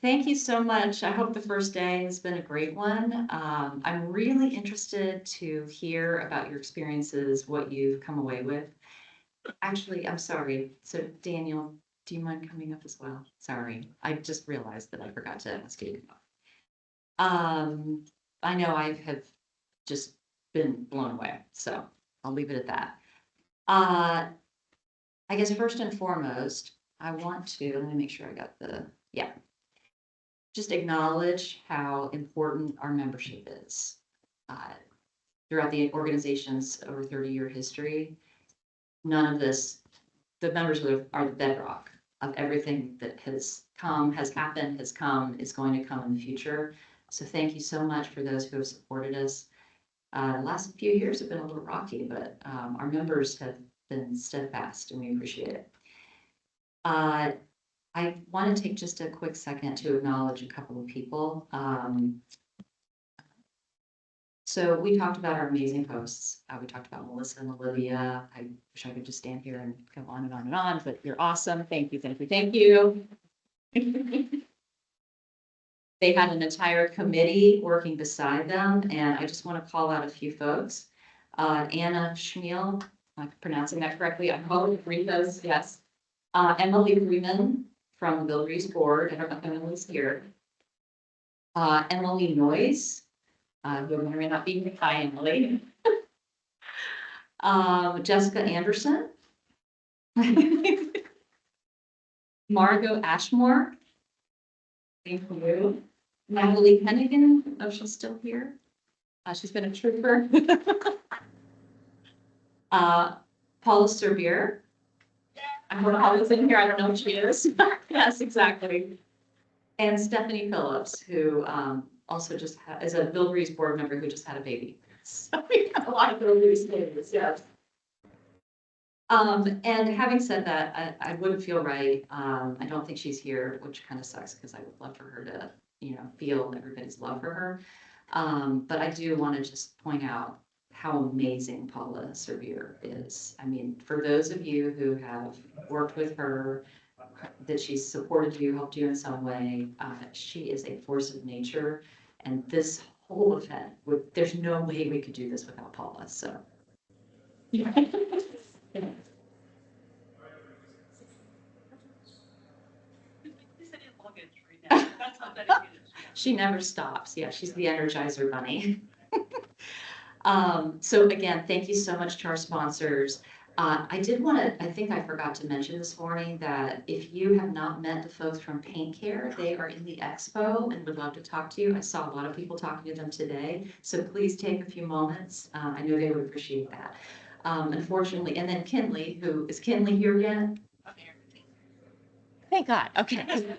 Thank you so much. I hope the first day has been a great one. I'm really interested to hear about your experiences, what you've come away with. Actually, I'm sorry. So Daniel, do you mind coming up as well? Sorry, I just realized that I forgot to ask you. Um, I know I have just been blown away, so I'll leave it at that. Uh, I guess first and foremost, I want to, let me make sure I got yeah, just acknowledge how important our membership is. Uh, Throughout the organization's over 30-year history, none of this, the members are the bedrock of everything that has come, has happened, has come, is going to come in the future. So thank you so much for those who have supported us. The last few years have been a little rocky, but our members have been steadfast and we appreciate it. I want to take just a quick second to acknowledge a couple of people. So we talked about our amazing hosts. We talked about Melissa and Olivia. I wish I could just stand here and go on and on and on, but you're awesome. Thank you, thank you, thank you. They had an entire committee working beside them, and I just want to call out a few folks. Anna Schmiel, I'm pronouncing that correctly. I hope read those, yes. Emily Freeman from the Bill Rees Board. I don't know if Emily's here. Emily Noyes, who may not be. Hi, Emily. Jessica Anderson. Margot Ashmore. Thank you. Natalie Hennigan. Oh, she's still here. She's been a trooper. Paula Serbier. I don't know how it's in here. I don't know if she is. Yes, exactly. And Stephanie Phillips, who also just is a Bill Rees board member who just had a baby. So we have a lot of Bill Rees babies, yes. And having said that, I wouldn't feel right. I don't think she's here, which kind of sucks because I would love for her to, feel everybody's love for her. But I do want to just point out how amazing Paula Servier is. I mean, for those of you who have worked with her, that she's supported you, helped you in some way, she is a force of nature. And this whole event, there's no way we could do this without Paula. So. Yeah. She never stops. Yeah, she's the Energizer Bunny. So again, thank you so much to our sponsors. I did want to, I think I forgot to mention this morning that if you have not met the folks from Paint Care, they are in the expo and would love to talk to you. I saw a lot of people talking to them today, so please take a few moments. I know they would appreciate that. Unfortunately, and then Kinley, is Kinley here yet? Thank God, okay.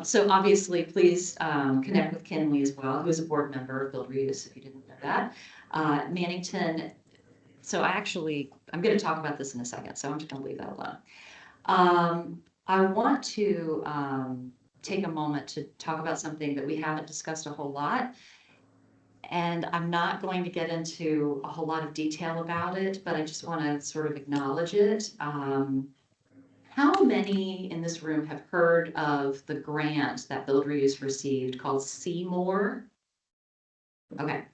So obviously, please connect with Kinley as well, who is a board member of Build Reuse, if you didn't know that. Mannington, so I'm going to talk about this in a second, so I'm just going to leave that alone. I want to take a moment to talk about something that we haven't discussed a whole lot. And I'm not going to get into a whole lot of detail about it, but I just want to sort of acknowledge it. How many in this room have heard of the grant that Build Reuse received called Seymour? Okay.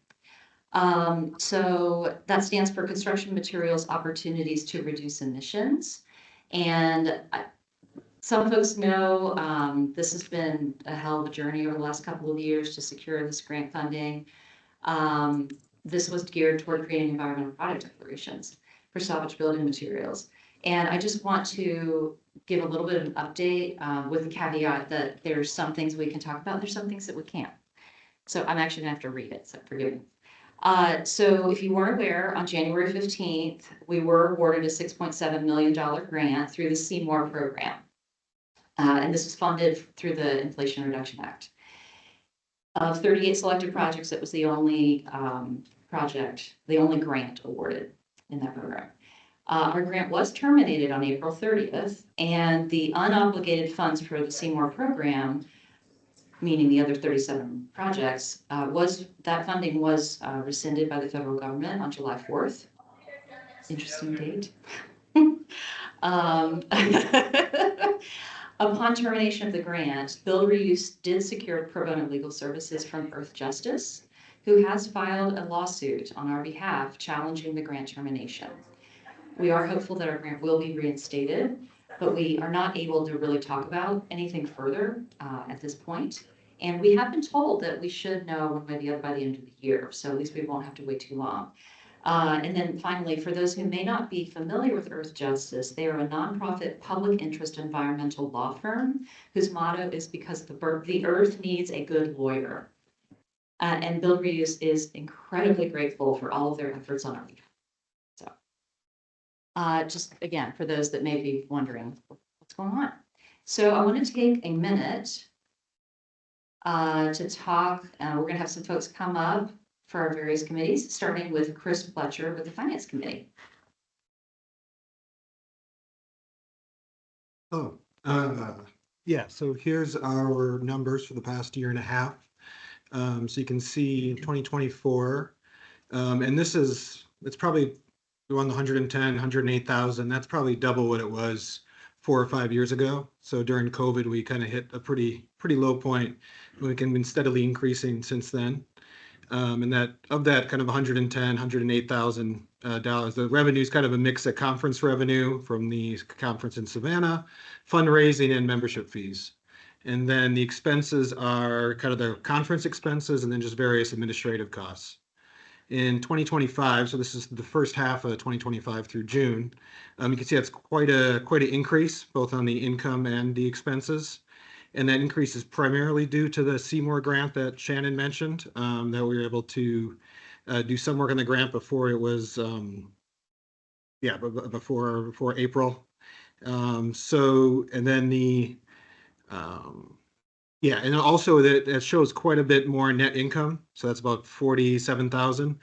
So that stands for Construction Materials Opportunities to Reduce Emissions. And some folks know this has been a hell of a journey over the last couple of years to secure this grant funding. This was geared toward creating environmental product declarations for salvage building materials. And I just want to give a little bit of an update with the caveat that there's some things we can talk about, there's some things that we can't. So I'm actually gonna have to read it, so forgive me. So if you weren't aware, on January 15th, we were awarded a $6.7 million grant through the Seymour program. And this was funded through the Inflation Reduction Act. Of 38 selected projects, it was the only grant awarded in that program. Our grant was terminated on April 30th, and the unobligated funds for the Seymour program, meaning the other 37 projects, that funding was rescinded by the federal government on July 4th. Interesting date. Upon termination of the grant, Build Reuse did secure pro bono legal services from Earth Justice, who has filed a lawsuit on our behalf challenging the grant termination. We are hopeful that our grant will be reinstated, but we are not able to really talk about anything further at this point. And we have been told that we should know one way or the other by the end of the year, so at least we won't have to wait too long. And then finally, for those who may not be familiar with Earth Justice, they are a nonprofit public interest environmental law firm whose motto is because the earth needs a good lawyer. And Build Reuse is incredibly grateful for all of their efforts on our behalf. So just again, for those that may be wondering what's going on. So I want to take a minute to talk. We're going to have some folks come up for our various committees, starting with Chris Fletcher with the Finance Committee. Yeah, so here's our numbers for the past year and a half. So you can see 2024, and it's probably on the 110, 108,000. That's probably double what it was 4 or 5 years ago. So during COVID, we kind of hit a pretty low point. We can been steadily increasing since then. And that kind of 110, 108,000 dollars. The revenue is kind of a mix of conference revenue from the conference in Savannah, fundraising, and membership fees. And then the expenses are kind of the conference expenses and then just various administrative costs. In 2025, so this is the first half of 2025 through June, you can see that's quite an increase both on the income and the expenses. And that increase is primarily due to the Seymour grant that Shannon mentioned, that we were able to do some work on the grant before it was, before April. And then and also that shows quite a bit more net income. So that's about 47,000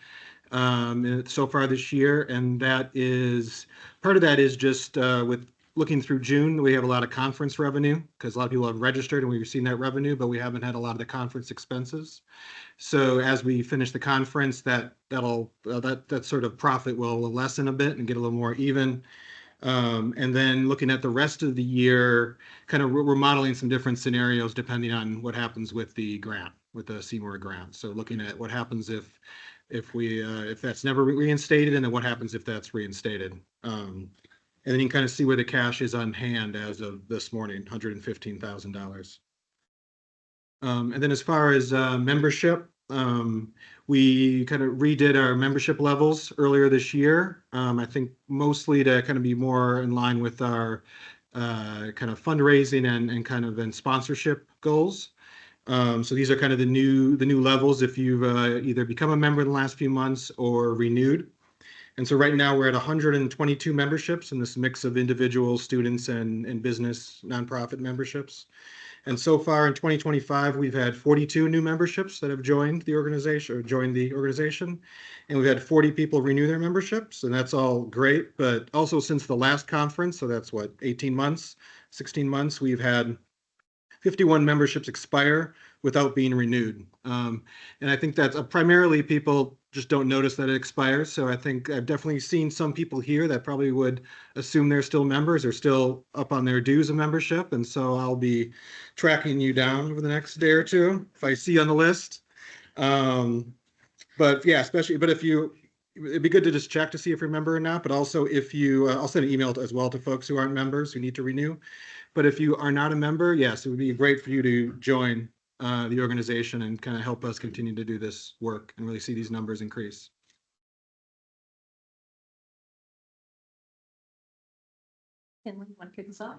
so far this year. And part of that is just with looking through June, we have a lot of conference revenue because a lot of people have registered and we've seen that revenue, but we haven't had a lot of the conference expenses. So as we finish the conference, that sort of profit will lessen a bit and get a little more even. And then looking at the rest of the year, kind of we're modeling some different scenarios depending on what happens with the grant, with the Seymour grant. So looking at what happens if that's never reinstated, and then what happens if that's reinstated. And then you can kind of see where the cash is on hand as of this morning, $115,000. And then as far as membership, we kind of redid our membership levels earlier this year. I think mostly to kind of be more in line with our kind of fundraising and kind of then sponsorship goals. So these are kind of the new levels if you've either become a member in the last few months or renewed. And so right now we're at 122 memberships in this mix of individual, students, and business nonprofit memberships. And so far in 2025, we've had 42 new memberships that have joined the organization. And we've had 40 people renew their memberships, and that's all great. But also since the last conference, so that's 16 months, we've had 51 memberships expire without being renewed. And I think that's primarily people just don't notice that it expires. So I think I've definitely seen some people here that probably would assume they're still members or still up on their dues of membership. And so I'll be tracking you down over the next day or two if I see you on the list. But yeah, it'd be good to just check to see if you're a member or not. But also if I'll send an email as well to folks who aren't members who need to renew. But if you are not a member, yes, it would be great for you to join the organization and kind of help us continue to do this work and really see these numbers increase. Kinley, want to kick us off?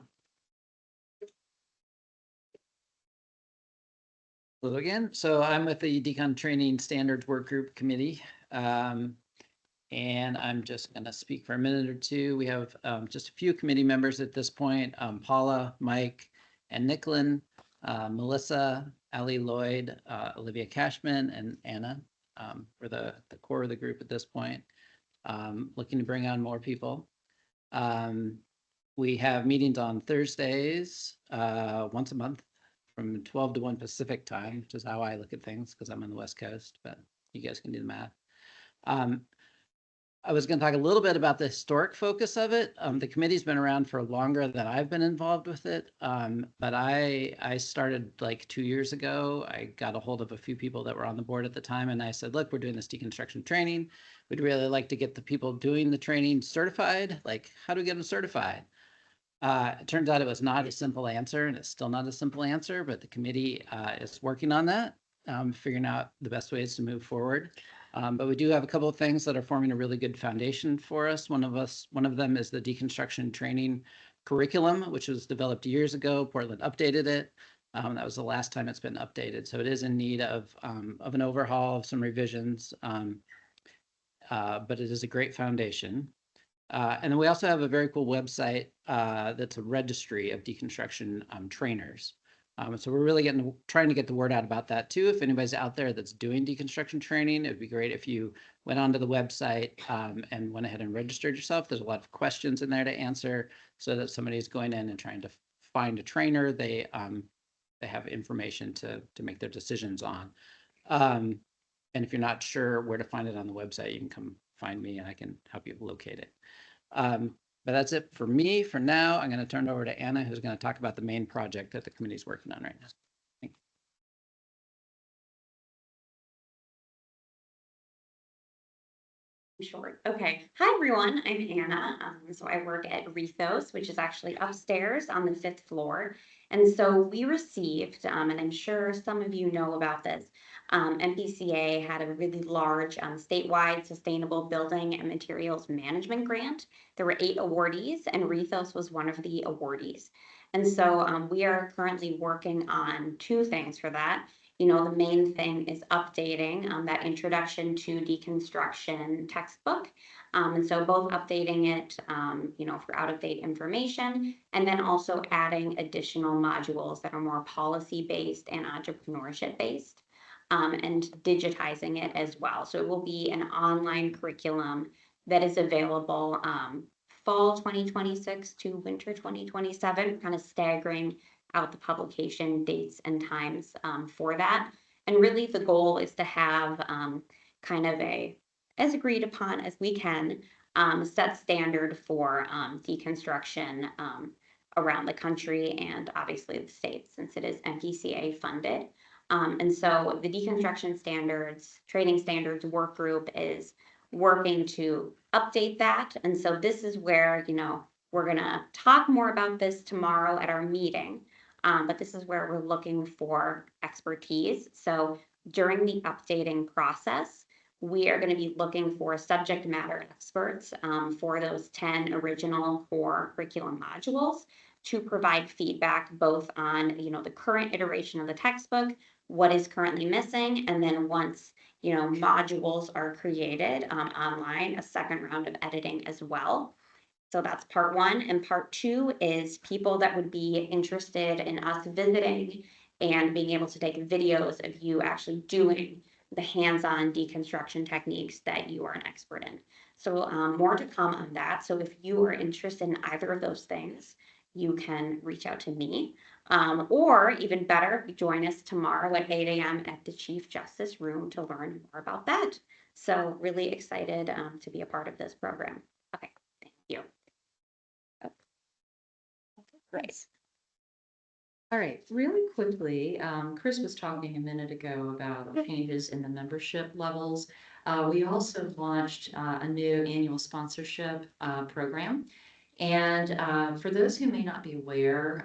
Hello again. So I'm with the Decon Training Standards Work Group Committee. And I'm just going to speak for a minute or two. We have just a few committee members at this point, Paula, Mike, and Nicklin, Melissa, Ali Lloyd, Olivia Cashman, and Anna for the core of the group at this point. Looking to bring on more people. We have meetings on Thursdays once a month from 12 to 1 Pacific time, which is how I look at things because I'm on the West Coast, but you guys can do the math. I was going to talk a little bit about the historic focus of it. The committee's been around for longer than I've been involved with it. But I started like 2 years ago. I got a hold of a few people that were on the board at the time, and I said, look, we're doing this deconstruction training. We'd really like to get the people doing the training certified. Like, how do we get them certified? It turns out it was not a simple answer, and it's still not a simple answer, but the committee is working on that, figuring out the best ways to move forward. But we do have a couple of things that are forming a really good foundation for us. One of them is the deconstruction training curriculum, which was developed years ago. Portland updated it. That was the last time it's been updated. So it is in need of an overhaul, of some revisions, but it is a great foundation. And then we also have a very cool website that's a registry of deconstruction trainers. So we're really trying to get the word out about that too. If anybody's out there that's doing deconstruction training, it'd be great if you went onto the website and went ahead and registered yourself. There's a lot of questions in there to answer, so that somebody's going in and trying to find a trainer, they have information to make their decisions on. And if you're not sure where to find it on the website, you can come find me and I can help you locate it. But that's it for me for now. I'm going to turn it over to Anna, who's going to talk about the main project that the committee is working on right now. Thank you. Short. Okay. Hi, everyone. I'm Anna. So I work at Rethos, which is actually upstairs on the 5th floor. And so we received, and I'm sure some of you know about this, MPCA had a really large statewide sustainable building and materials management grant. There were 8 awardees, and Rethos was one of the awardees. And so we are currently working on 2 things for that. You know, the main thing is updating that introduction to deconstruction textbook. And so both updating it, you know, for out-of-date information, and then also adding additional modules that are more policy-based and entrepreneurship-based. And digitizing it as well. So it will be an online curriculum that is available fall 2026 to winter 2027, kind of staggering out the publication dates and times for that. And really the goal is to have kind of as agreed upon as we can, set standard for deconstruction around the country and obviously the states, since it is MPCA funded. And so the deconstruction standards, training standards work group is working to update that. And so this is where, you know, we're going to talk more about this tomorrow at our meeting. But this is where we're looking for expertise. So during the updating process, we are going to be looking for subject matter experts for those 10 original core curriculum modules to provide feedback both on, you know, the current iteration of the textbook, what is currently missing, and then once, you know, modules are created online, a second round of editing as well. So that's part 1. And part 2 is people that would be interested in us visiting and being able to take videos of you actually doing the hands-on deconstruction techniques that you are an expert in. So more to come on that. So if you are interested in either of those things, you can reach out to me. Or even better, join us tomorrow at 8 a.m. at the Chief Justice Room to learn more about that. So really excited to be a part of this program. Okay, thank you. Great. All right, really quickly, Chris was talking a minute ago about changes in the membership levels. We also launched a new annual sponsorship program. And for those who may not be aware,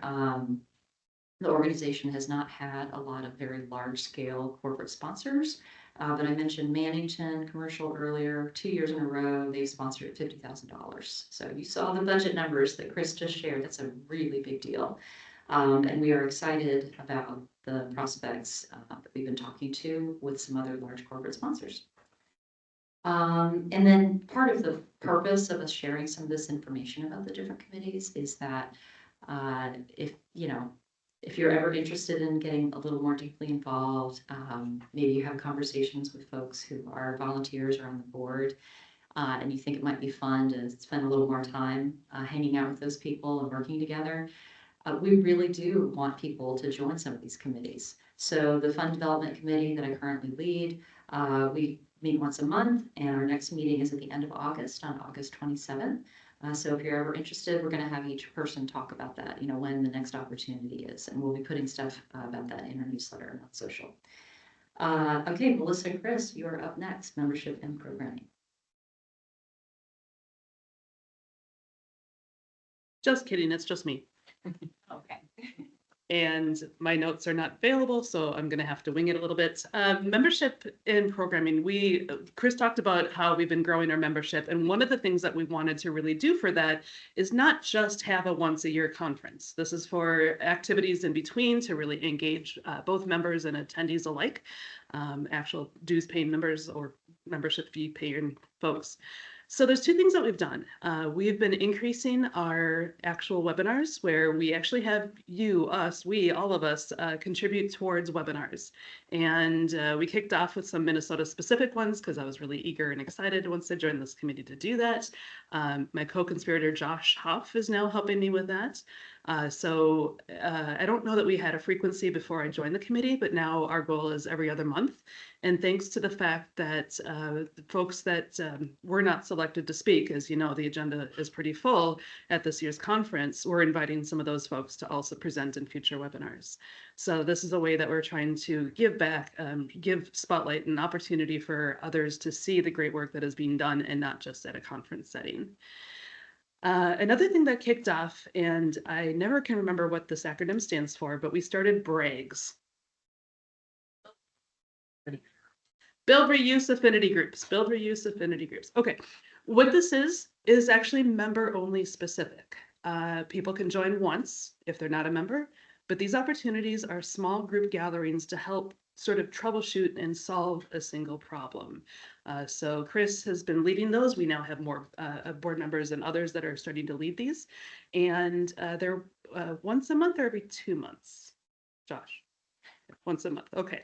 the organization has not had a lot of very large-scale corporate sponsors. But I mentioned Mannington Commercial earlier. 2 years in a row, they've sponsored $50,000. So you saw the budget numbers that Chris just shared. That's a really big deal. And we are excited about the prospects that we've been talking to with some other large corporate sponsors. And then part of the purpose of us sharing some of this information about the different committees is that if you're ever interested in getting a little more deeply involved, maybe you have conversations with folks who are volunteers or on the board, and you think it might be fun to spend a little more time hanging out with those people and working together, we really do want people to join some of these committees. So the Fund Development Committee that I currently lead, we meet once a month, and our next meeting is at the end of August, on August 27th. So if you're ever interested, we're going to have each person talk about that, when the next opportunity is, and we'll be putting stuff about that in our newsletter and on social. Okay, Melissa and Chris, you're up next, membership and programming. Just kidding, it's just me. Okay. And my notes are not available, so I'm gonna have to wing it a little bit. Membership and programming, Chris talked about how we've been growing our membership, and one of the things that we wanted to really do for that is not just have a once a year conference. This is for activities in between to really engage both members and attendees alike, actual dues paying members or membership fee paying folks. So there's two things that we've done. We've been increasing our actual webinars where we actually have all of us contribute towards webinars. And we kicked off with some Minnesota specific ones because I was really eager and excited once I joined this committee to do that. My co-conspirator Josh Hoff is now helping me with that. So I don't know that we had a frequency before I joined the committee, but now our goal is every other month. And thanks to the fact that the folks that were not selected to speak, as you know, the agenda is pretty full at this year's conference, we're inviting some of those folks to also present in future webinars. So this is a way that we're trying to give back, give spotlight and opportunity for others to see the great work that is being done and not just at a conference setting. Another thing that kicked off, and I never can remember what this acronym stands for, but we started BRAGs. Build reuse affinity groups, build reuse affinity groups. Okay, what this is actually member only specific. People can join once if they're not a member, but these opportunities are small group gatherings to help sort of troubleshoot and solve a single problem. So Chris has been leading those. We now have more board members and others that are starting to lead these. And they're once a month or every 2 months, Josh? Once a month. Okay.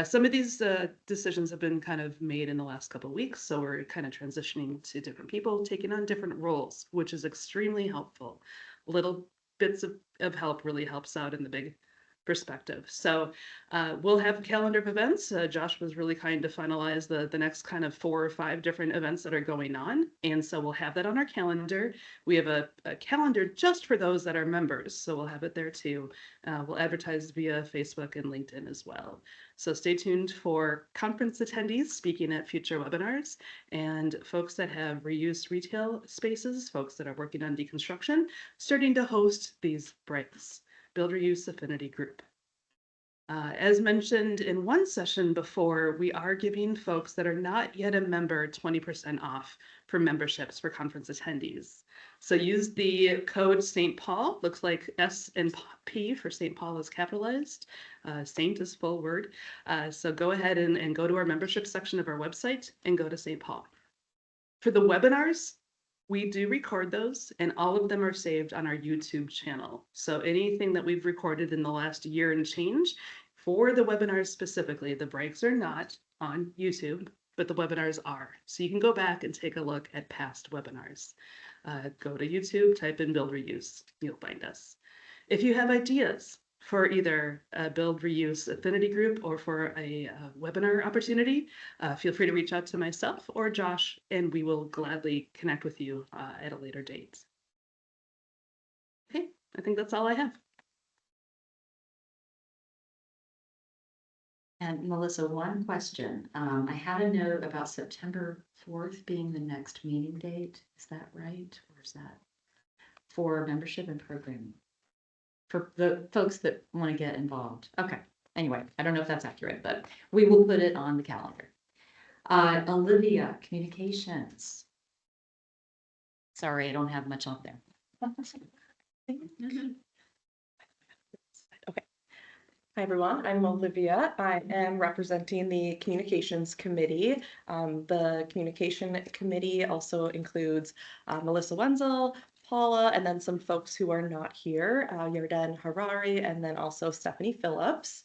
Some of these decisions have been kind of made in the last couple of weeks. So we're kind of transitioning to different people taking on different roles, which is extremely helpful. Little bits of help really helps out in the big perspective. So we'll have a calendar of events. Josh was really kind to finalize the next kind of 4 or 5 different events that are going on. And so we'll have that on our calendar. We have a calendar just for those that are members. So we'll have it there too. We'll advertise via Facebook and LinkedIn as well. So stay tuned for conference attendees speaking at future webinars and folks that have reused retail spaces, folks that are working on deconstruction, starting to host these breaks. Build Reuse Affinity Group. As mentioned in one session before, we are giving folks that are not yet a member 20% off for memberships for conference attendees. So use the code St. Paul, looks like S and P for St. Paul is capitalized. Saint is full word. So go ahead and go to our membership section of our website and go to St. Paul. For the webinars, we do record those and all of them are saved on our YouTube channel. So anything that we've recorded in the last year and change for the webinars specifically, the breaks are not on YouTube, but the webinars are. So you can go back and take a look at past webinars. Go to YouTube, type in Build Reuse, you'll find us. If you have ideas for either a Build Reuse affinity group or for a webinar opportunity, feel free to reach out to myself or Josh, and we will gladly connect with you at a later date. Okay, I think that's all I have. And Melissa, one question. I had a note about September 4th being the next meeting date. Is that right? Or is that for membership and programming? For the folks that want to get involved. Okay. Anyway, I don't know if that's accurate, but we will put it on the calendar. Olivia, communications. Sorry, I don't have much on there. Okay. Hi, everyone. I'm Olivia. I am representing the Communications Committee. The Communication Committee also includes Melissa Wenzel, Paula, and then some folks who are not here, Yarden Harari, and then also Stephanie Phillips.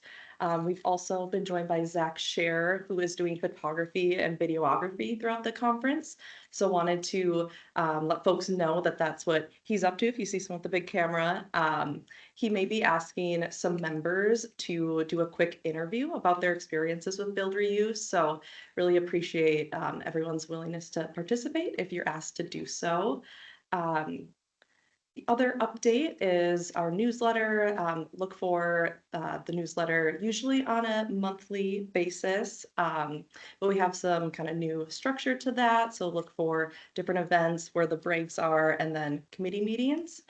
We've also been joined by Zach Scher, who is doing photography and videography throughout the conference. So wanted to let folks know that that's what he's up to. If you see someone with the big camera, he may be asking some members to do a quick interview about their experiences with Build Reuse. So really appreciate everyone's willingness to participate if you're asked to do so. The other update is our newsletter. Look for the newsletter usually on a monthly basis, but we have some kind of new structure to that. So look for different events where the breaks are and then committee meetings.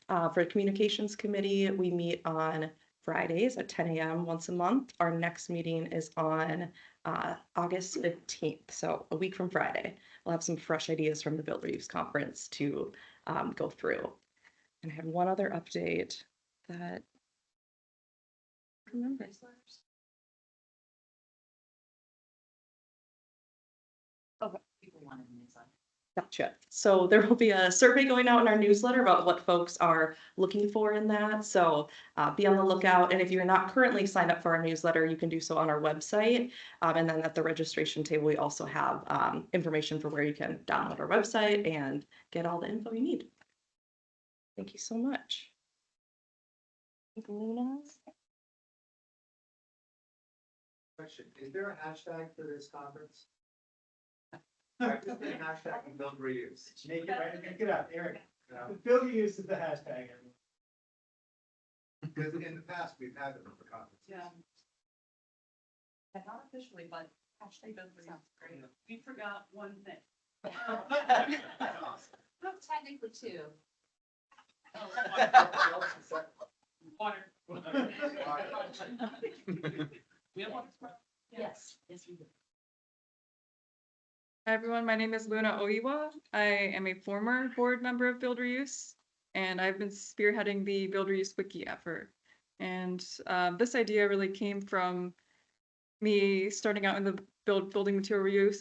For the communications committee, we meet on Fridays at 10 a.m. once a month. Our next meeting is on August 15th, so a week from Friday. We'll have some fresh ideas from the Build Reuse conference to go through. And I have one other update that I remember. Okay. People wanted to use that. Gotcha. So there will be a survey going out in our newsletter about what folks are looking for in that. So be on the lookout. And if you're not currently signed up for our newsletter, you can do so on our website. And then at the registration table, we also have information for where you can download our website and get all the info you need. Thank you so much. Luna? Question, is there a hashtag for this conference? Alright, just make hashtag and Build Reuse. Make it right, make it up, Eric. Build Reuse is the hashtag. Because in the past, we've had them for conferences. Yeah. Not officially, but hashtag Build Reuse sounds great. We forgot one thing. No, technically two. Water. We have water. Yes. Yes, we do. Hi everyone, my name is Luna Oiwa. I am a former board member of Build Reuse, and I've been spearheading the Build Reuse Wiki effort. And this idea really came from me starting out in the building material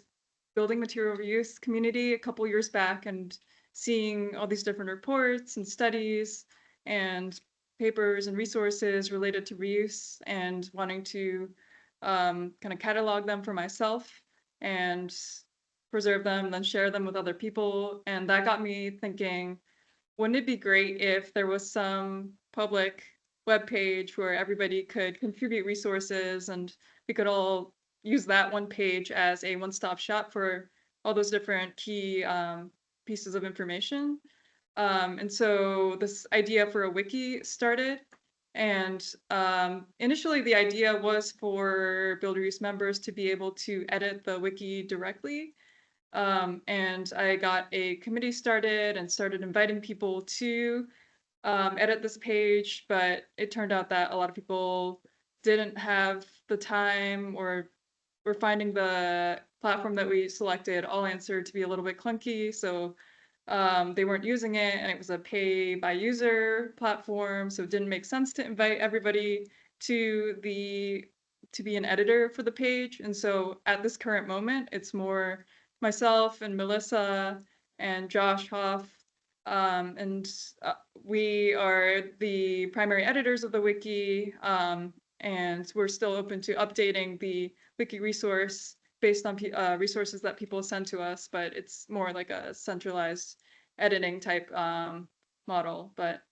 reuse community a couple years back and seeing all these different reports and studies and papers and resources related to reuse and wanting to kind of catalog them for myself and preserve them and then share them with other people. And that got me thinking, wouldn't it be great if there was some public webpage where everybody could contribute resources and we could all use that one page as a one-stop shop for all those different key pieces of information. And so this idea for a wiki started. And initially the idea was for Build Reuse members to be able to edit the wiki directly. And I got a committee started and started inviting people to edit this page, but it turned out that a lot of people didn't have the time or were finding the platform that we selected, All Answer, to be a little bit clunky. So they weren't using it, and it was a pay by user platform. So it didn't make sense to invite everybody to be an editor for the page. And so at this current moment, it's more myself and Melissa and Josh Hoff, and we are the primary editors of the wiki, and we're still open to updating the wiki resource based on resources that people send to us, but it's more like a centralized editing type model. But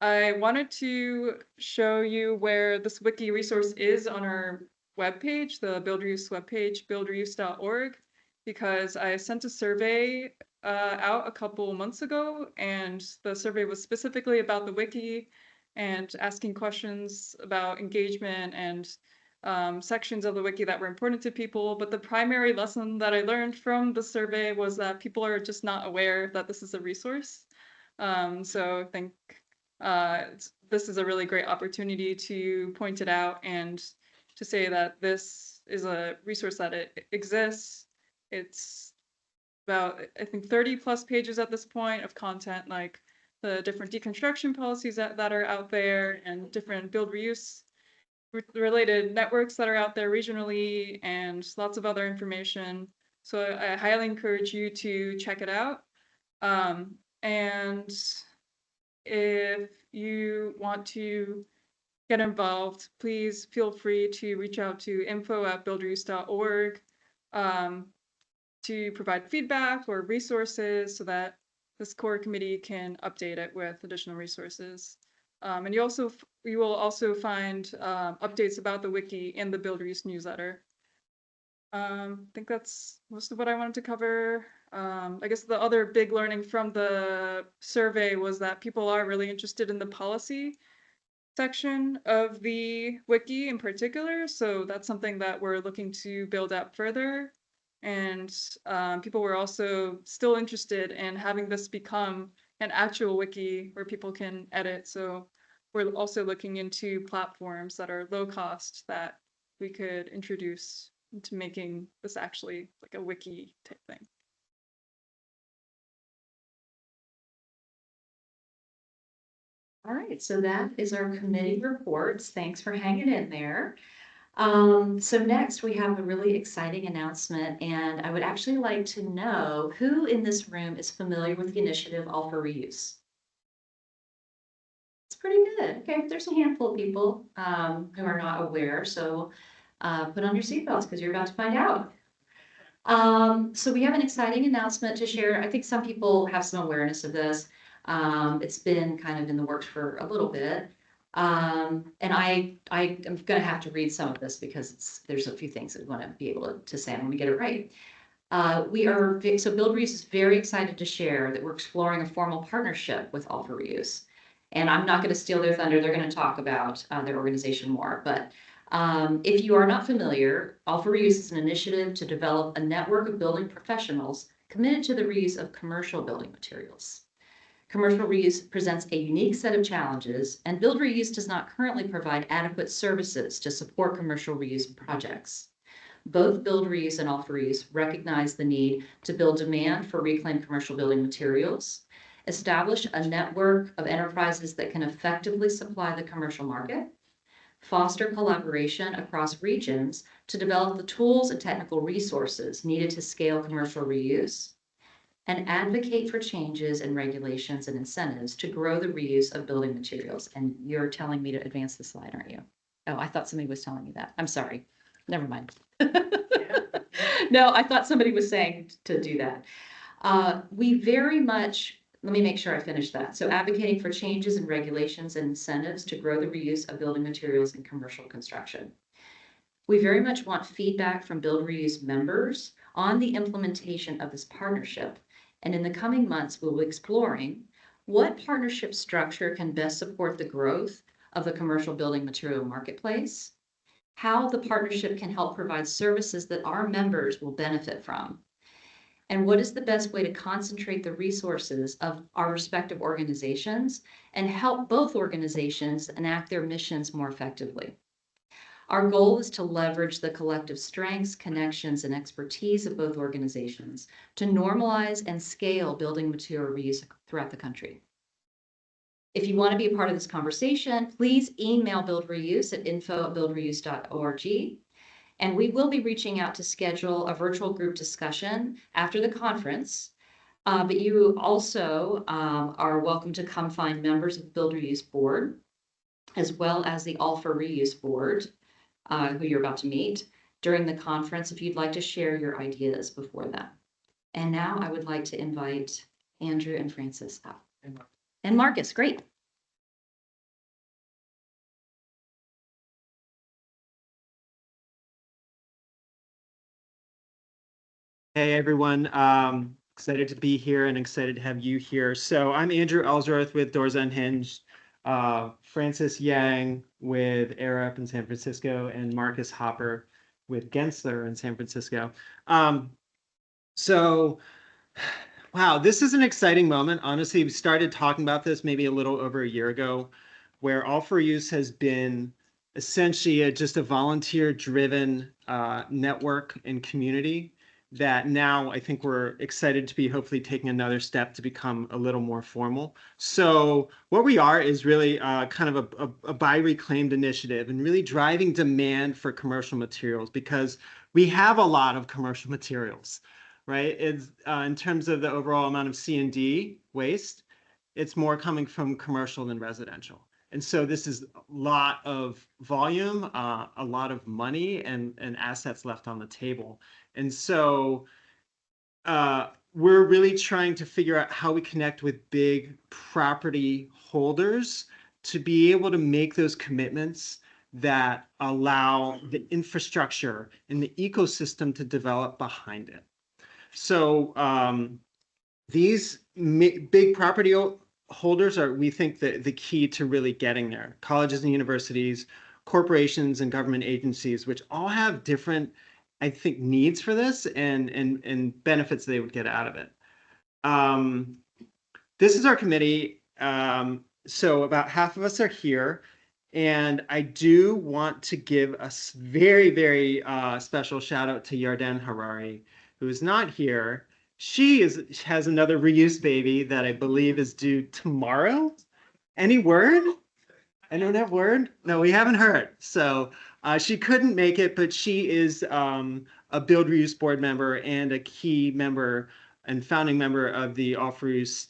I wanted to show you where this wiki resource is on our webpage, the Build Reuse webpage, buildreuse.org, because I sent a survey out a couple months ago, and the survey was specifically about the wiki and asking questions about engagement and sections of the wiki that were important to people. But the primary lesson that I learned from the survey was that people are just not aware that this is a resource. So I think this is a really great opportunity to point it out and to say that this is a resource that it exists. It's about, I think, 30 plus pages at this point of content, like the different deconstruction policies that are out there and different build reuse related networks that are out there regionally and lots of other information. So I highly encourage you to check it out. And if you want to get involved, please feel free to reach out to info@buildreuse.org to provide feedback or resources so that this core committee can update it with additional resources. And you will also find updates about the wiki in the Build Reuse newsletter. I think that's most of what I wanted to cover. I guess the other big learning from the survey was that people are really interested in the policy section of the wiki in particular. So that's something that we're looking to build out further. And people were also still interested in having this become an actual wiki where people can edit. So we're also looking into platforms that are low cost that we could introduce into making this actually like a wiki type thing. All right, so that is our committee reports. Thanks for hanging in there. So next we have a really exciting announcement, and I would actually like to know who in this room is familiar with the initiative All for Reuse. It's pretty good. Okay, there's a handful of people who are not aware, so put on your seatbelts because you're about to find out. So we have an exciting announcement to share. I think some people have some awareness of this. It's been kind of in the works for a little bit. And I am going to have to read some of this because there's a few things that we want to be able to say. I'm going to get it right. So Build Reuse is very excited to share that we're exploring a formal partnership with All for Reuse. And I'm not going to steal their thunder. They're going to talk about their organization more. But if you are not familiar, All for Reuse is an initiative to develop a network of building professionals committed to the reuse of commercial building materials. Commercial reuse presents a unique set of challenges, and Build Reuse does not currently provide adequate services to support commercial reuse projects. Both Build Reuse and All for Reuse recognize the need to build demand for reclaimed commercial building materials, establish a network of enterprises that can effectively supply the commercial market, foster collaboration across regions to develop the tools and technical resources needed to scale commercial reuse, and advocate for changes in regulations and incentives to grow the reuse of building materials. And you're telling me to advance the slide, aren't you? Oh, I thought somebody was telling me that. I'm sorry. Never mind. No, I thought somebody was saying to do that. We very much, let me make sure I finish that. So advocating for changes in regulations and incentives to grow the reuse of building materials in commercial construction. We very much want feedback from Build Reuse members on the implementation of this partnership. And in the coming months, we'll be exploring what partnership structure can best support the growth of the commercial building material marketplace, how the partnership can help provide services that our members will benefit from, and what is the best way to concentrate the resources of our respective organizations and help both organizations enact their missions more effectively. Our goal is to leverage the collective strengths, connections, and expertise of both organizations to normalize and scale building material reuse throughout the country. If you want to be a part of this conversation, please email Build Reuse at info@buildreuse.org. And we will be reaching out to schedule a virtual group discussion after the conference. But you also are welcome to come find members of the Build Reuse board, as well as the All for Reuse board, who you're about to meet during the conference if you'd like to share your ideas before that. And now I would like to invite Andrew and Francis up. And Marcus, great. Hey everyone, excited to be here and excited to have you here. So I'm Andrew Ellsworth with Doors Unhinged, Francis Yang with Air Up in San Francisco, and Marcus Hopper with Gensler in San Francisco. Wow, this is an exciting moment. Honestly, we started talking about this maybe a little over a year ago, where All for Use has been essentially just a volunteer-driven network and community that now I think we're excited to be hopefully taking another step to become a little more formal. So what we are is really kind of a buy reclaimed initiative and really driving demand for commercial materials because we have a lot of commercial materials, right? It's in terms of the overall amount of C&D waste, it's more coming from commercial than residential. And so this is a lot of volume, a lot of money and assets left on the table. And so we're really trying to figure out how we connect with big property holders to be able to make those commitments that allow the infrastructure and the ecosystem to develop behind it. So these big property holders are, we think, the key to really getting there. Colleges and universities, corporations and government agencies, which all have different, I think, needs for this and benefits they would get out of it. This is our committee. So about half of us are here. And I do want to give a very, very special shout out to Yarden Harari, who is not here. She has another reuse baby that I believe is due tomorrow. Any word? I don't have word. No, we haven't heard. So she couldn't make it, but she is a Build Reuse board member and a key member and founding member of the All for Use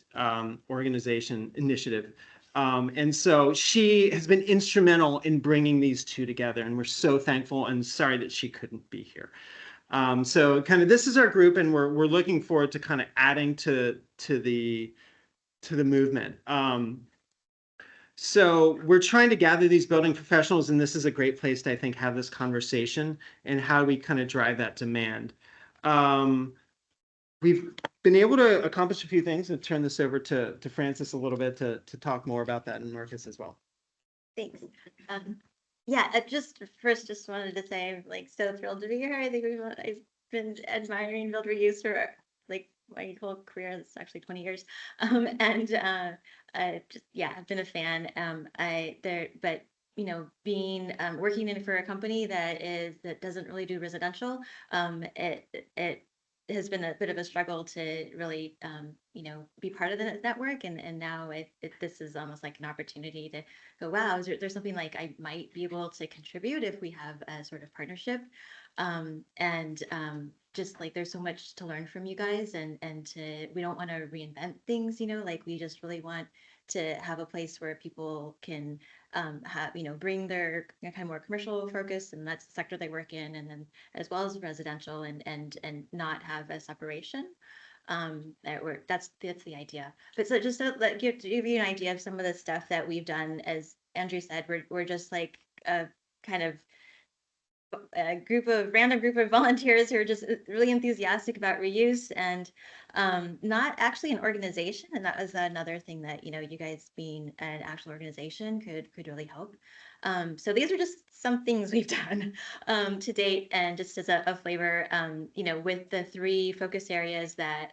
organization initiative. And so she has been instrumental in bringing these two together, and we're so thankful and sorry that she couldn't be here. So kind of this is our group, and we're looking forward to kind of adding to the movement. So we're trying to gather these building professionals, and this is a great place to, I think, have this conversation and how we kind of drive that demand. We've been able to accomplish a few things and turn this over to Francis a little bit to talk more about that, and Marcus as well. Thanks. Yeah, just wanted to say I'm like so thrilled to be here. I think I've been admiring Build Reuse for like my whole career. It's actually 20 years. Just yeah, I've been a fan. But you know, being working in for a company that doesn't really do residential, it has been a bit of a struggle to really you know, be part of the network, and now this is almost like an opportunity to go, wow, there's something like I might be able to contribute if we have a sort of partnership. Just like there's so much to learn from you guys, and we don't want to reinvent things, you know, like we just really want to have a place where people can have, you know, bring their kind of more commercial focus, and that's the sector they work in, and then as well as residential, and not have a separation. That's the idea. But so just to give you an idea of some of the stuff that we've done, as Andrew said, we're just like a kind of a random group of volunteers who are just really enthusiastic about reuse, and not actually an organization. And that was another thing that, you know, you guys being an actual organization could really help. So these are just some things we've done to date, and just as a flavor, you know, with the 3 focus areas that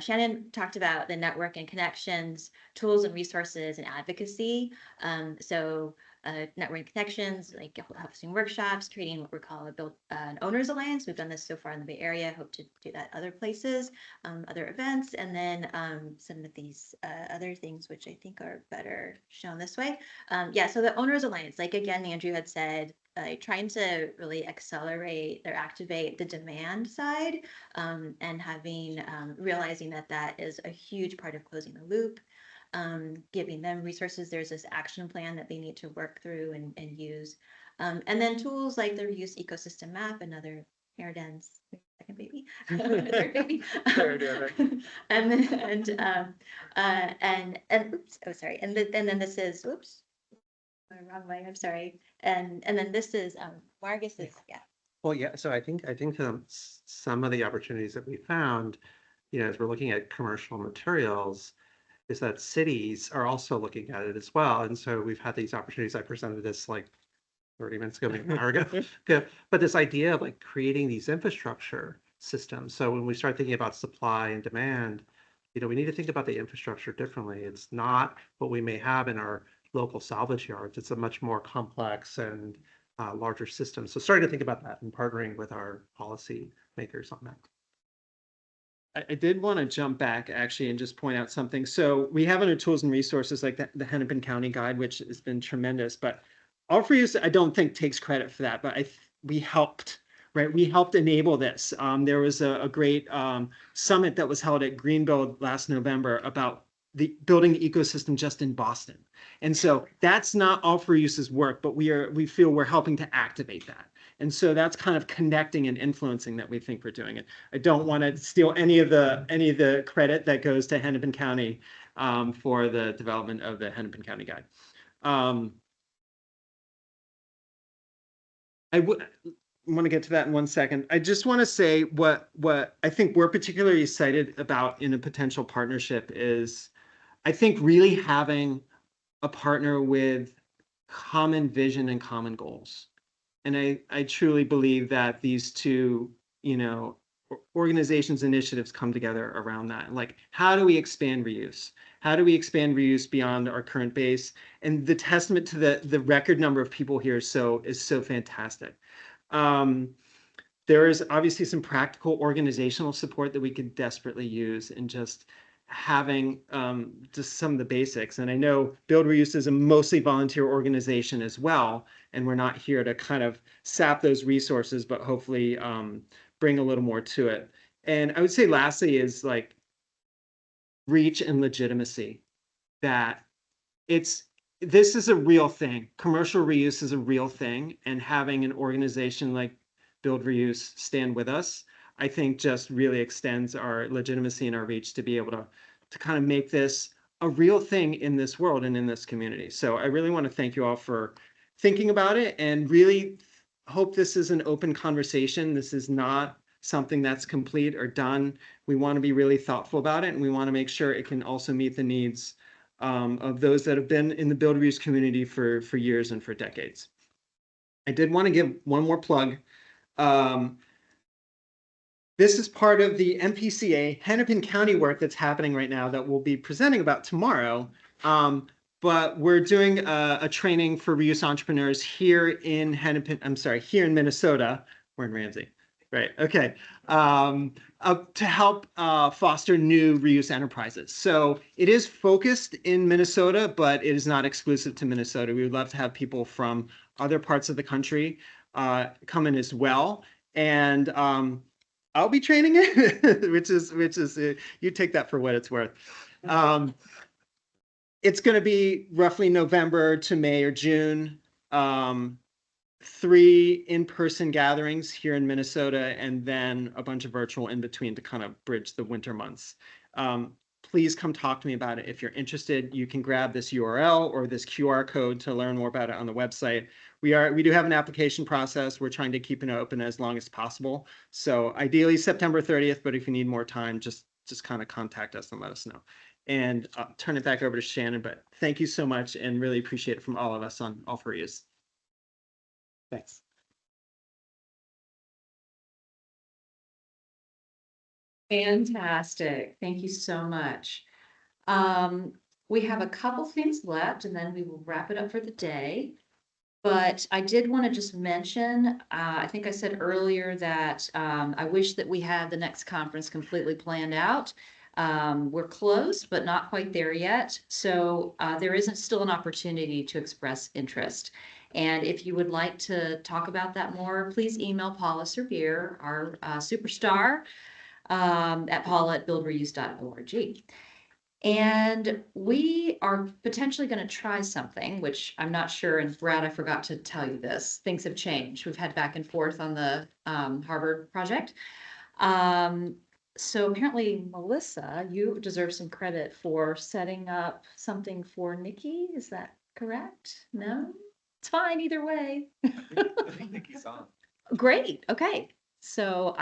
Shannon talked about, the network and connections, tools and resources, and advocacy. Network connections, like hosting workshops, creating what we call an owners alliance. We've done this so far in the Bay Area, hope to do that other places, other events, and then some of these other things, which I think are better shown this way. Yeah, so the owners alliance, like again, Andrew had said, trying to really accelerate or activate the demand side, and having realizing that is a huge part of closing the loop. Giving them resources. There's this action plan that they need to work through and use. And then tools like the reuse ecosystem map, another Yarden's second baby, third baby. And oops, oh sorry. And then this is oops, wrong way. I'm sorry. And then this is Marcus's, yeah. Well, yeah. So I think some of the opportunities that we found, you know, as we're looking at commercial materials, is that cities are also looking at it as well. And so we've had these opportunities. I presented this like 30 minutes ago, maybe an hour ago. But this idea of like creating these infrastructure systems. So when we start thinking about supply and demand, you know, we need to think about the infrastructure differently. It's not what we may have in our local salvage yards. It's a much more complex and larger system. So starting to think about that and partnering with our policy makers on that. I did want to jump back actually and just point out something. So we have under tools and resources like the Hennepin County Guide, which has been tremendous, but All for Use, I don't think takes credit for that, but we helped, right? We helped enable this. There was a great summit that was held at Greenville last November about the building the ecosystem just in Boston. And so that's not all for uses work, but we feel we're helping to activate that. And so that's kind of connecting and influencing that we think we're doing it. I don't want to steal any of the credit that goes to Hennepin County for the development of the Hennepin County Guide. I want to get to that in 1 second. I just want to say what I think we're particularly excited about in a potential partnership is, I think really having a partner with common vision and common goals. And I truly believe that these two, organizations, initiatives come together around that. Like, how do we expand reuse? How do we expand reuse beyond our current base? And the testament to the record number of people here is so fantastic. There is obviously some practical organizational support that we could desperately use, and just having just some of the basics. And I know Build Reuse is a mostly volunteer organization as well, and we're not here to kind of sap those resources, but hopefully bring a little more to it. And I would say lastly is like reach and legitimacy, that this is a real thing. Commercial reuse is a real thing, and having an organization like Build Reuse stand with us, I think just really extends our legitimacy and our reach to be able to kind of make this a real thing in this world and in this community. So I really want to thank you all for thinking about it, and really hope this is an open conversation. This is not something that's complete or done. We want to be really thoughtful about it, and we want to make sure it can also meet the needs of those that have been in the Build Reuse community for years and for decades. I did want to give one more plug. This is part of the MPCA Hennepin County work that's happening right now that we'll be presenting about tomorrow. But we're doing a training for reuse entrepreneurs here in here in Minnesota. We're in Ramsey. Right. Okay. To help foster new reuse enterprises. So it is focused in Minnesota, but it is not exclusive to Minnesota. We would love to have people from other parts of the country come in as well. And I'll be training it, which is you take that for what it's worth. It's going to be roughly November to May or June. 3 in-person gatherings here in Minnesota, and then a bunch of virtual in between to kind of bridge the winter months. Please come talk to me about it. If you're interested, you can grab this URL or this QR code to learn more about it on the website. We do have an application process. We're trying to keep it open as long as possible. So ideally September 30th, but if you need more time, just kind of contact us and let us know. And I'll turn it back over to Shannon, but thank you so much, and really appreciate it from all of us on All for Reuse. Thanks. Fantastic. Thank you so much. We have a couple things left, and then we will wrap it up for the day. But I did want to just mention, I think I said earlier that I wish that we had the next conference completely planned out. We're close, but not quite there yet. So there isn't still an opportunity to express interest. And if you would like to talk about that more, please email Paula Serbier, our superstar, at paula@buildreuse.org. And we are potentially going to try something, which I'm not sure. And Brad, I forgot to tell you this. Things have changed. We've had back and forth on the Harvard project. So apparently, Melissa, you deserve some credit for setting up something for Nikki. Is that correct? No? It's fine either way. I think Nikki's on. Great. Okay. So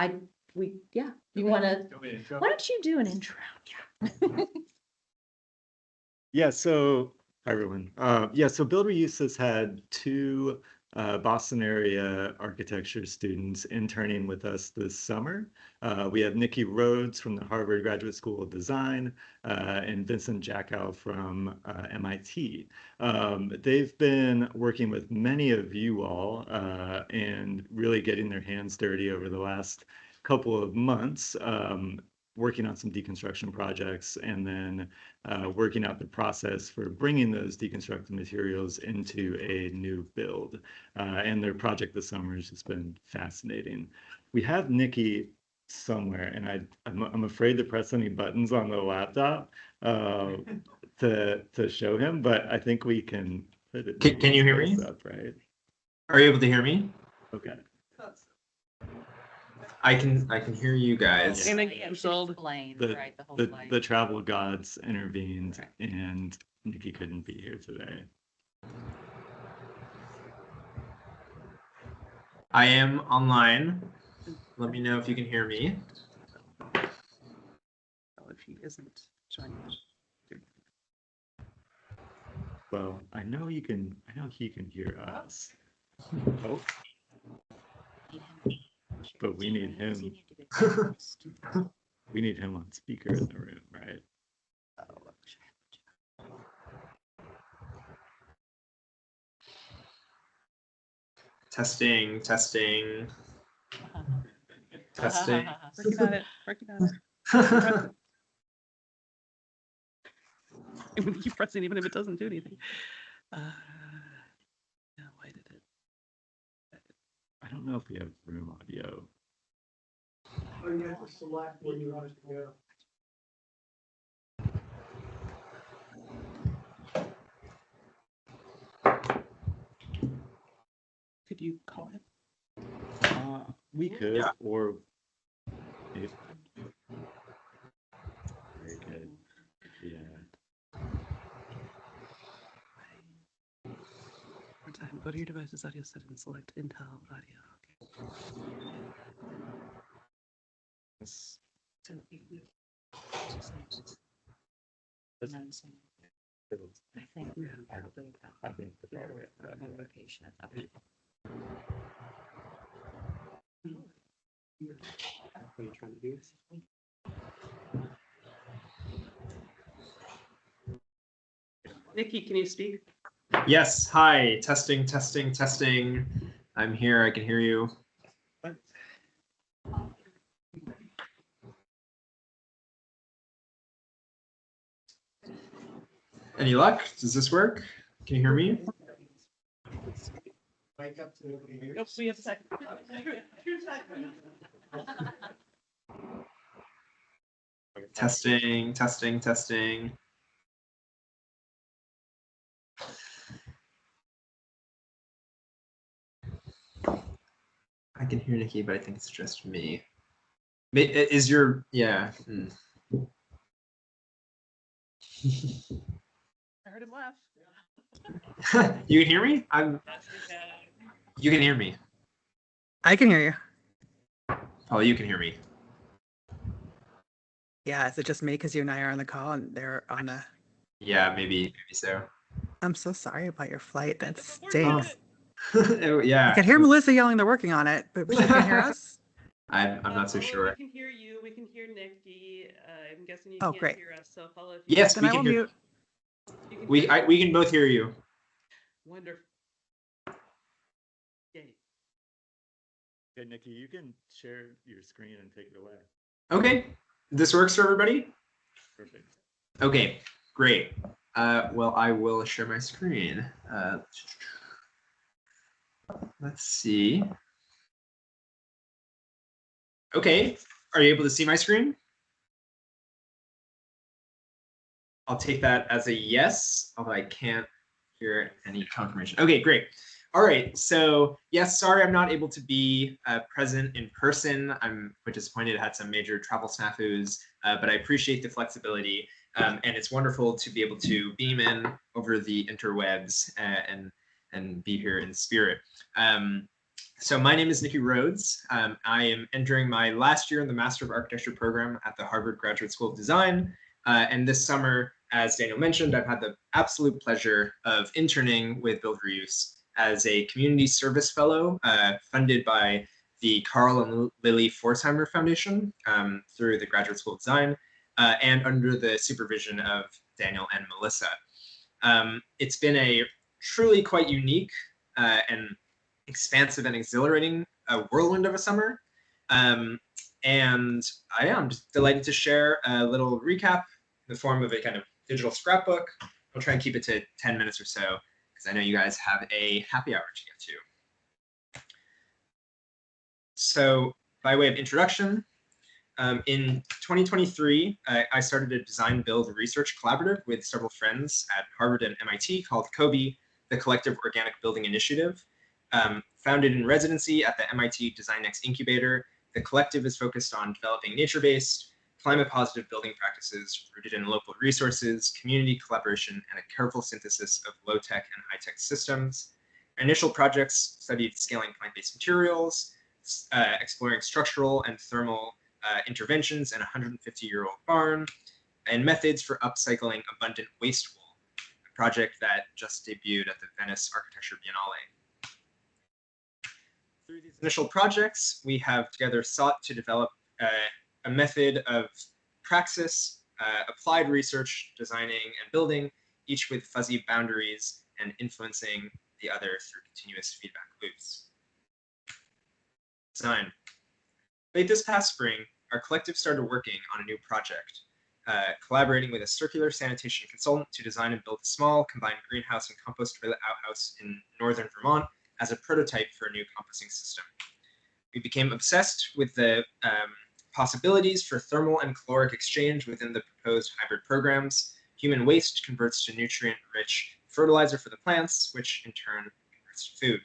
you want to, why don't you do an intro? Yeah. Yeah, so hi everyone. So Build Reuse has had 2 Boston area architecture students interning with us this summer. We have Nikki Rhodes from the Harvard Graduate School of Design and Vincent Jackow from MIT. They've been working with many of you all and really getting their hands dirty over the last couple of months, working on some deconstruction projects, and then working out the process for bringing those deconstructed materials into a new build. And their project this summer has just been fascinating. We have Nikki somewhere, and I'm afraid to press any buttons on the laptop to show him, but I think we can put it. Can you hear me? Up, right? Are you able to hear me? Okay. I can hear you guys. And it canceled. The travel gods intervened, and Nikki couldn't be here today. I am online. Let me know if you can hear me. If he isn't joining. Well, I know he can hear us. Oh. But we need him. We need him on speaker in the room, right? Testing. Testing. Working on it. Working on it. I'm gonna keep pressing even if it doesn't do anything. Yeah, why did it? I don't know if we have room audio. Oh, you have to select where you want it to go. Could you call him? We could, Yeah. or if very good. Yeah. One time. Go to your device's audio settings and select Intel audio. Yes. I think Yeah. I think the better location. What are you trying to do? Nikki, can you speak? Yes. Hi. Testing. I'm here. I can hear you. Any luck? Does this work? Can you hear me? Wake up to nobody here. Nope, we have a second. Testing. I can hear Nikki, but I think it's just me. Is your yeah? I heard him laugh. You can hear me? You can hear me. I can hear you. Oh, you can hear me. Yeah, is it just me because you and I are on the call and they're on the... Yeah, maybe so. I'm so sorry about your flight. That stinks. Oh, yeah. I can hear Melissa yelling they're working on it, but she can't hear us. I'm not so sure. We can hear you. We can hear Nikki. I'm guessing you Oh, can't great. hear us. So follow if you Yes, Then we I will can hear. mute. You can We hear us? we can both hear you. Wonderful. Yay. Okay, Nikki, you can share your screen and take it away. Okay, this works for everybody. Perfect. Okay, great. Well, I will share my screen. Let's see. Okay, are you able to see my screen? I'll take that as a yes, although I can't hear any confirmation. Okay, great. All right, so yes, sorry I'm not able to be present in person. I'm quite disappointed. I had some major travel snafus, but I appreciate the flexibility. And it's wonderful to be able to beam in over the interwebs and be here in spirit. So my name is Nikki Rhodes. I am entering my last year in the Master of Architecture program at the Harvard Graduate School of Design. And this summer, as Daniel mentioned, I've had the absolute pleasure of interning with Build Reuse as a community service fellow funded by the Carl and Lily Forsheimer Foundation through the Graduate School of Design and under the supervision of Daniel and Melissa. It's been a truly quite unique and expansive and exhilarating whirlwind of a summer. And I am just delighted to share a little recap in the form of a kind of digital scrapbook. I'll try and keep it to 10 minutes or so, because I know you guys have a happy hour to get to. So by way of introduction, In 2023, I started a design build research collaborative with several friends at Harvard and MIT called COBE, the Collective Organic Building Initiative. Founded in residency at the MIT DesignX Incubator, the collective is focused on developing nature-based, climate-positive building practices rooted in local resources, community collaboration, and a careful synthesis of low-tech and high-tech systems. Initial projects studied scaling plant-based materials, exploring structural and thermal interventions in a 150-year-old barn, and methods for upcycling abundant waste wool, a project that just debuted at the Venice Architecture Biennale. Through these initial projects, we have together sought to develop a method of praxis, applied research, designing, and building, each with fuzzy boundaries and influencing the other through continuous feedback loops. Design. Late this past spring, our collective started working on a new project, collaborating with a circular sanitation consultant to design and build a small combined greenhouse and compost toilet outhouse in northern Vermont as a prototype for a new composting system. We became obsessed with the possibilities for thermal and caloric exchange within the proposed hybrid programs. Human waste converts to nutrient-rich fertilizer for the plants, which in turn converts to food.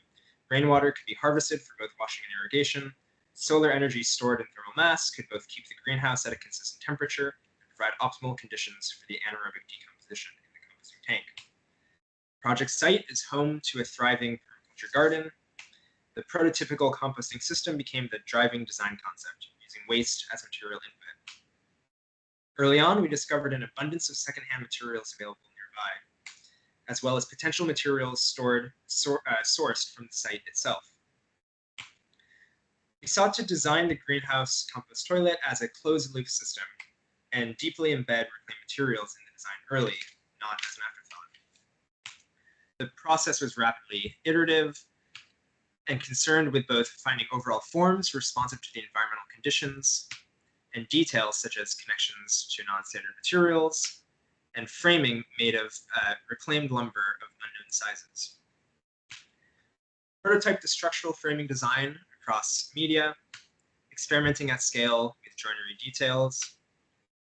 Rainwater could be harvested for both washing and irrigation. Solar energy stored in thermal mass could both keep the greenhouse at a consistent temperature and provide optimal conditions for the anaerobic decomposition in the composting tank. Project site is home to a thriving permaculture garden. The prototypical composting system became the driving design concept, using waste as material input. Early on, we discovered an abundance of secondhand materials available nearby, as well as potential materials sourced from the site itself. We sought to design the greenhouse compost toilet as a closed-loop system and deeply embed reclaimed materials in the design early, not as an afterthought. The process was rapidly iterative and concerned with both finding overall forms responsive to the environmental conditions and details such as connections to non-standard materials and framing made of reclaimed lumber of unknown sizes. Prototype the structural framing design across media, experimenting at scale with joinery details,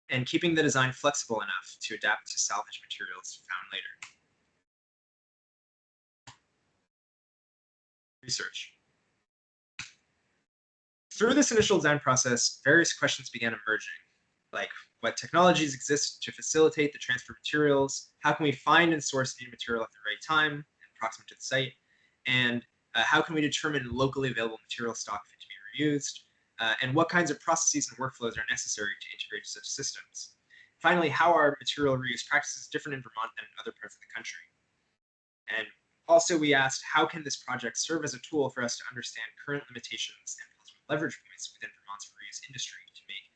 and keeping the design flexible enough to adapt to salvage materials found later. Research. Through this initial design process, various questions began emerging, like what technologies exist to facilitate the transfer of materials, how can we find and source new material at the right time and proximate to the site, and how can we determine locally available material stock fit to be reused, and what kinds of processes and workflows are necessary to integrate such systems. Finally, how are material reuse practices different in Vermont than in other parts of the country? And also, we asked, how can this project serve as a tool for us to understand current limitations and possible leverage points within Vermont's reuse industry to make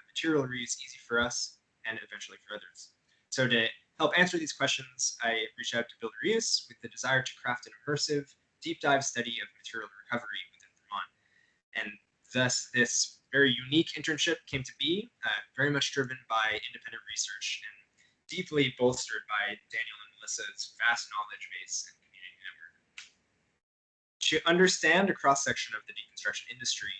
material reuse easy for us and eventually for others? So to help answer these questions, I reached out to Build Reuse with the desire to craft an immersive, deep dive study of material recovery within Vermont. And thus, this very unique internship came to be, very much driven by independent research and deeply bolstered by Daniel and Melissa's vast knowledge base and community network. To understand a cross-section of the deconstruction industry,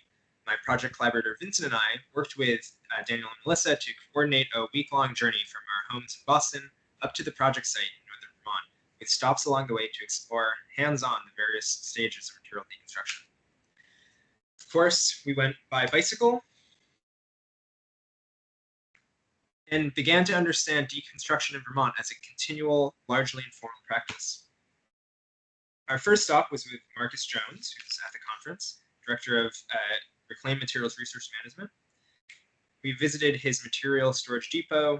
my project collaborator Vincent and I worked with Daniel and Melissa to coordinate a week-long journey from our homes in Boston up to the project site in northern Vermont, with stops along the way to explore hands-on the various stages of material deconstruction. Of course, we went by bicycle and began to understand deconstruction in Vermont as a continual, largely informal practice. Our first stop was with Marcus Jones, who's at the conference, director of Reclaimed Materials Research Management. We visited his material storage depot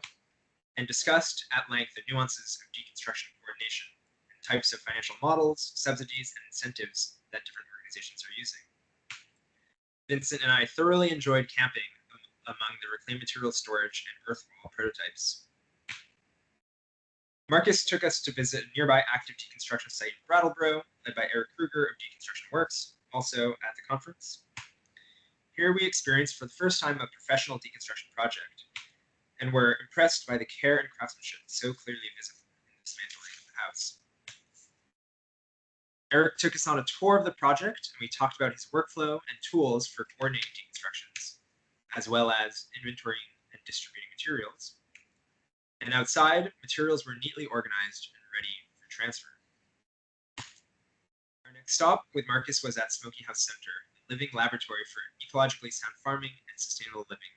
and discussed at length the nuances of deconstruction coordination and types of financial models, subsidies, and incentives that different organizations are using. Vincent and I thoroughly enjoyed camping among the reclaimed material storage and earth wall prototypes. Marcus took us to visit a nearby active deconstruction site in Brattleboro, led by Eric Kruger of Deconstruction Works, also at the conference. Here we experienced for the first time a professional deconstruction project, and were impressed by the care and craftsmanship so clearly visible in the dismantling of the house. Eric took us on a tour of the project, and we talked about his workflow and tools for coordinating deconstructions. as well as inventorying and distributing materials. And outside, materials were neatly organized and ready for transfer. Our next stop with Marcus was at Smoky House Center, a living laboratory for ecologically sound farming and sustainable living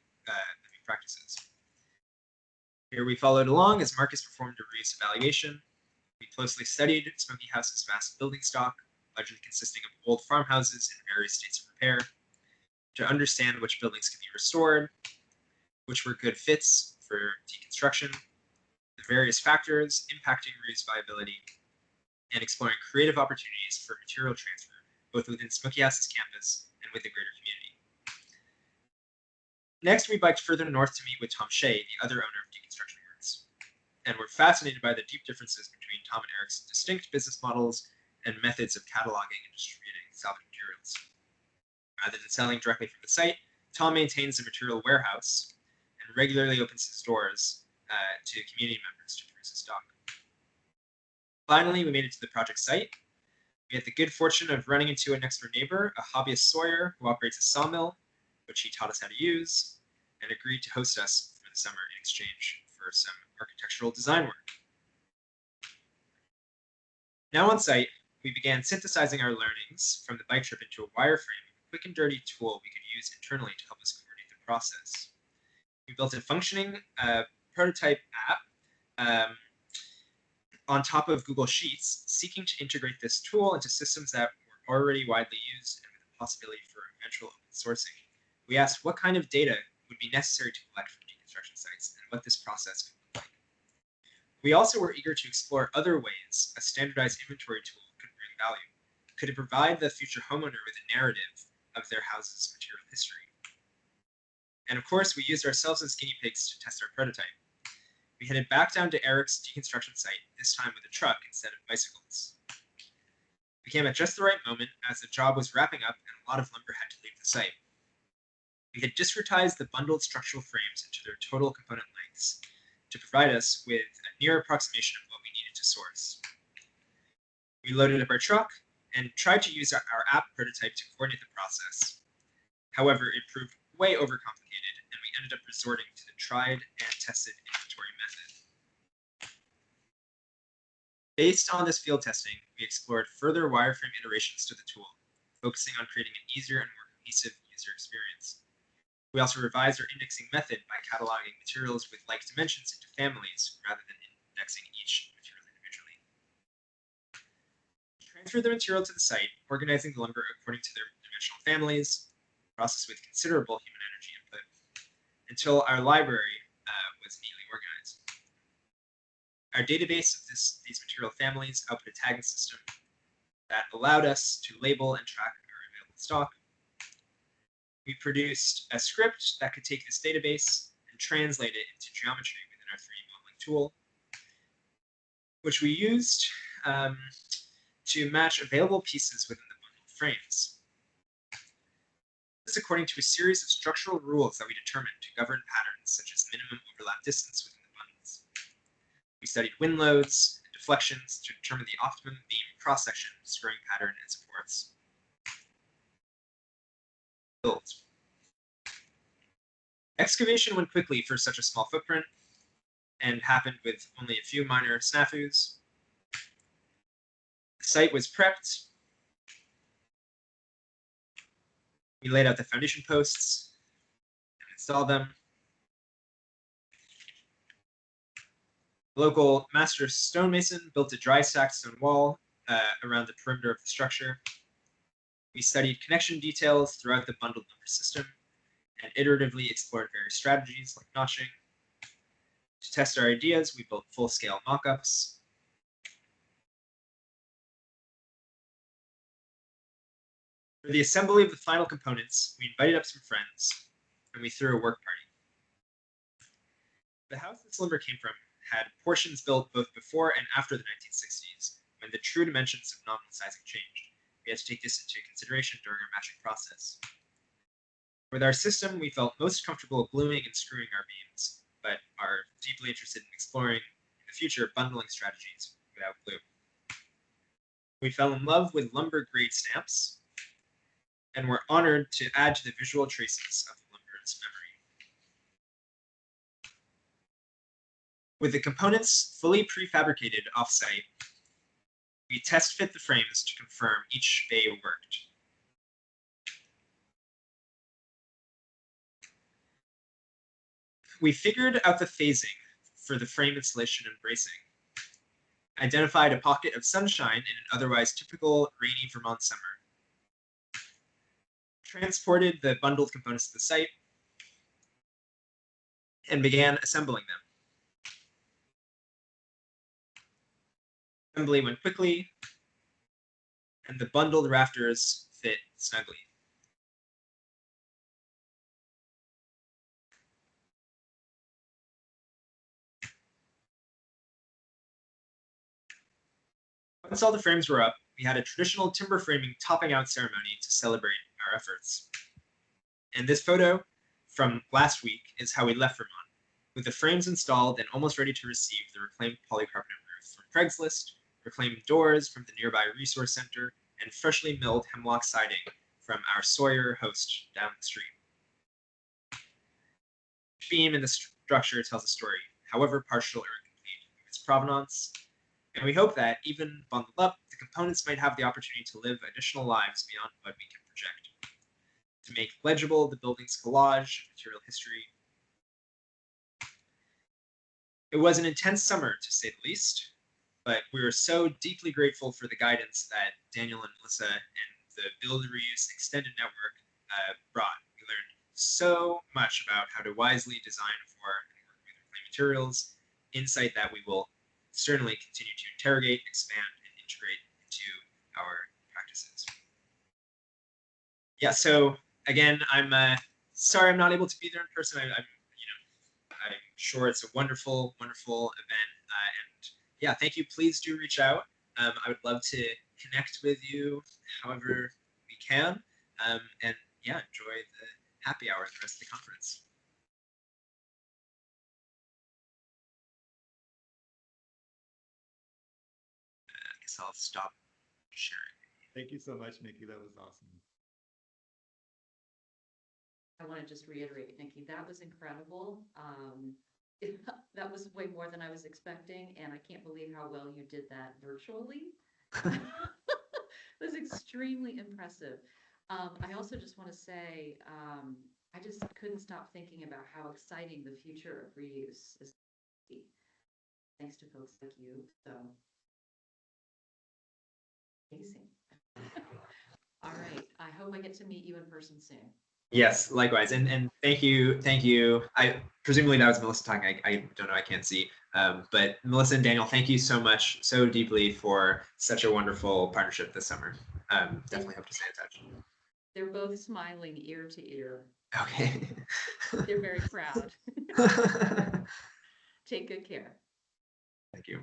practices. Here we followed along as Marcus performed a reuse evaluation. We closely studied Smoky House's vast building stock, largely consisting of old farmhouses in various states of repair, to understand which buildings could be restored, which were good fits for deconstruction, the various factors impacting reuse viability, and exploring creative opportunities for material transfer, both within Smoky House's campus and with the greater community. Next, we biked further north to meet with Tom Shea, the other owner of Deconstruction Works, and were fascinated by the deep differences between Tom and Eric's distinct business models and methods of cataloging and distributing salvage materials. Rather than selling directly from the site, Tom maintains a material warehouse and regularly opens his doors to community members to peruse his stock. Finally, we made it to the project site. We had the good fortune of running into a next door neighbor, a hobbyist sawyer who operates a sawmill, which he taught us how to use, and agreed to host us for the summer in exchange for some architectural design work. Now on site, we began synthesizing our learnings from the bike trip into a wireframe, a quick and dirty tool we could use internally to help us coordinate the process. We built a functioning prototype app on top of Google Sheets, seeking to integrate this tool into systems that were already widely used and with the possibility for eventual open sourcing. We asked what kind of data would be necessary to collect from deconstruction sites and what this process could look like. We also were eager to explore other ways a standardized inventory tool could bring value. Could it provide the future homeowner with a narrative of their house's material history? And of course, we used ourselves as guinea pigs to test our prototype. We headed back down to Eric's deconstruction site, this time with a truck instead of bicycles. We came at just the right moment as the job was wrapping up and a lot of lumber had to leave the site. We had discretized the bundled structural frames into their total component lengths to provide us with a near approximation of what we needed to source. We loaded up our truck and tried to use our app prototype to coordinate the process. However, it proved way overcomplicated, and we ended up resorting to the tried and tested inventory method. Based on this field testing, we explored further wireframe iterations to the tool, focusing on creating an easier and more cohesive user experience. We also revised our indexing method by cataloging materials with like dimensions into families rather than indexing each material individually. We transferred the material to the site, organizing the lumber according to their dimensional families, a process with considerable human energy input, until our library was neatly organized. Our database of these material families output a tagging system that allowed us to label and track our available stock. We produced a script that could take this database and translate it into geometry within our 3D modeling tool, which we used to match available pieces within the bundled frames. This according to a series of structural rules that we determined to govern patterns such as minimum overlap distance within the bundles. We studied wind loads and deflections to determine the optimum beam cross-section, scoring pattern, and supports. Excavation went quickly for such a small footprint and happened with only a few minor snafus. The site was prepped. We laid out the foundation posts and installed them. The local master stonemason built a dry stacked stone wall around the perimeter of the structure. We studied connection details throughout the bundled lumber system and iteratively explored various strategies like notching. To test our ideas, we built full-scale mock-ups. For the assembly of the final components, we invited up some friends, and we threw a work party. The house this lumber came from had portions built both before and after the 1960s, when the true dimensions of nominal sizing changed. We had to take this into consideration during our matching process. With our system, we felt most comfortable gluing and screwing our beams, but are deeply interested in exploring, in the future, bundling strategies without glue. We fell in love with lumber grade stamps, and were honored to add to the visual traces of the lumber's memory. With the components fully prefabricated offsite, we test fit the frames to confirm each bay worked. We figured out the phasing for the frame installation and bracing, identified a pocket of sunshine in an otherwise typical rainy Vermont summer, transported the bundled components to the site, and began assembling them. Assembly went quickly, and the bundled rafters fit snugly. Once all the frames were up, we had a traditional timber framing topping out ceremony to celebrate our efforts. And this photo from last week is how we left Vermont, with the frames installed and almost ready to receive the reclaimed polycarbonate roof from Craigslist, reclaimed doors from the nearby resource center, and freshly milled hemlock siding from our Sawyer host down the street. Each beam in the structure tells a story, however partial or incomplete, of its provenance, and we hope that, even bundled up, the components might have the opportunity to live additional lives beyond what we can project, to make legible the building's collage of material history. It was an intense summer, to say the least, but we were so deeply grateful for the guidance that Daniel and Melissa and the Build Reuse Extended Network brought. We learned so much about how to wisely design for and work with reclaimed materials, insight that we will certainly continue to interrogate, expand, and integrate into our practices. Yeah, so again, I'm sorry I'm not able to be there in person. I'm sure it's a wonderful, wonderful event. And yeah, thank you. Please do reach out. I would love to connect with you however we can. And yeah, enjoy the happy hour and the rest of the conference. I guess I'll stop sharing. Thank you so much, Nikki. That was awesome. I want to just reiterate, Nikki, that was incredible. That was way more than I was expecting, and I can't believe how well you did that virtually. It was extremely impressive. I also just want to say, I just couldn't stop thinking about how exciting the future of reuse is. Thanks to folks like you. So amazing. All right. I hope I get to meet you in person soon. Yes, likewise. And thank you. I presumably that was Melissa talking. I don't know, I can't see. But Melissa and Daniel, thank you so much, so deeply for such a wonderful partnership this summer. Definitely hope to stay in touch. They're both smiling ear to ear. Okay. They're very proud. Take good care. Thank you.